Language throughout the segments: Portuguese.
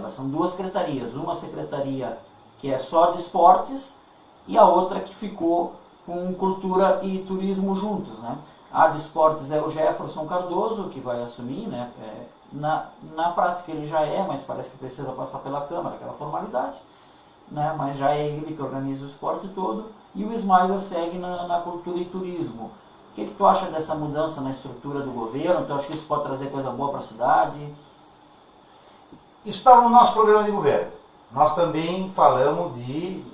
Elas são duas secretarias, uma secretaria que é só de esportes e a outra que ficou com cultura e turismo juntos, né? A de esportes é o Jefferson Cardoso, que vai assumir, né? Na prática ele já é, mas parece que precisa passar pela Câmara, aquela formalidade, né? Mas já é ele que organiza o esporte todo, e o Smiler segue na cultura e turismo. O que tu acha dessa mudança na estrutura do governo? Tu acha que isso pode trazer coisa boa para a cidade? Isso está no nosso programa de governo. Nós também falamos de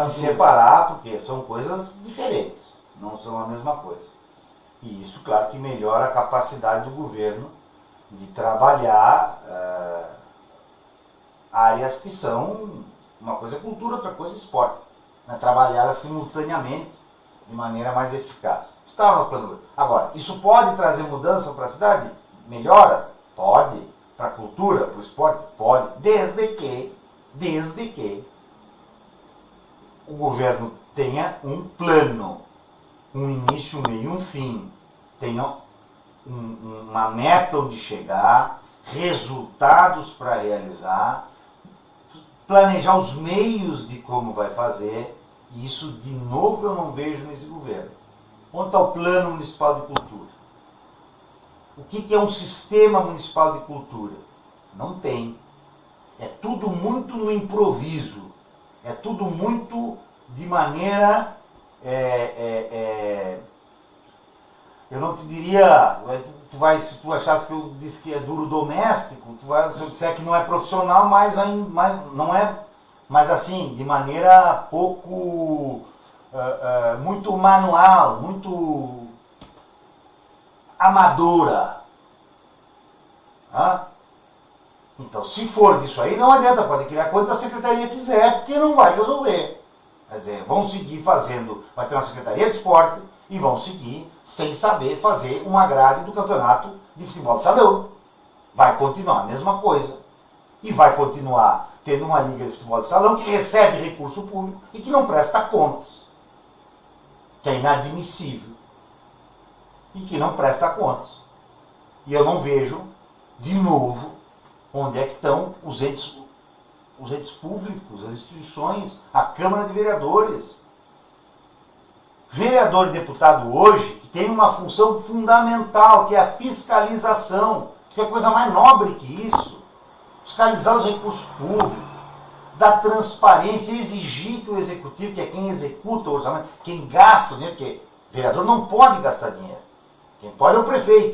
separar, porque são coisas diferentes, não são a mesma coisa. E isso, claro, que melhora a capacidade do governo de trabalhar áreas que são, uma coisa é cultura, outra coisa é esporte. Né? Trabalhá-las simultaneamente, de maneira mais eficaz. Está no nosso plano. Agora, isso pode trazer mudança para a cidade? Melhora? Pode. Para a cultura, para o esporte? Pode. Desde que o governo tenha um plano, um início, um meio e um fim. Tenha uma meta onde chegar, resultados para realizar, planejar os meios de como vai fazer. E isso, de novo, eu não vejo nesse governo. Onde está o Plano Municipal de Cultura? O que é um sistema municipal de cultura? Não tem. É tudo muito no improviso. É tudo muito de maneira... eu não te diria... se tu achasse que eu disse que é duro doméstico, se eu disser que não é profissional, mas não é... Mas assim, de maneira pouco... muito manual, muito amadora. Então, se for disso aí, não adianta, pode criar quanta secretaria quiser, porque não vai resolver. Quer dizer, vão seguir fazendo, vai ter uma secretaria de esporte e vão seguir sem saber fazer uma grade do campeonato de futebol de salão. Vai continuar a mesma coisa. E vai continuar tendo uma liga de futebol de salão que recebe recurso público e que não presta contas. Que é inadmissível. E que não presta contas. E eu não vejo, de novo, onde é que estão os entes públicos, as instituições, a Câmara de Vereadores. Vereador e deputado hoje, que tem uma função fundamental, que é a fiscalização, que é coisa mais nobre que isso. Fiscalizar os recursos públicos, dar transparência, exigir que o executivo, que é quem executa o orçamento, quem gasta o dinheiro, porque o vereador não pode gastar dinheiro. Quem pode é o prefeito.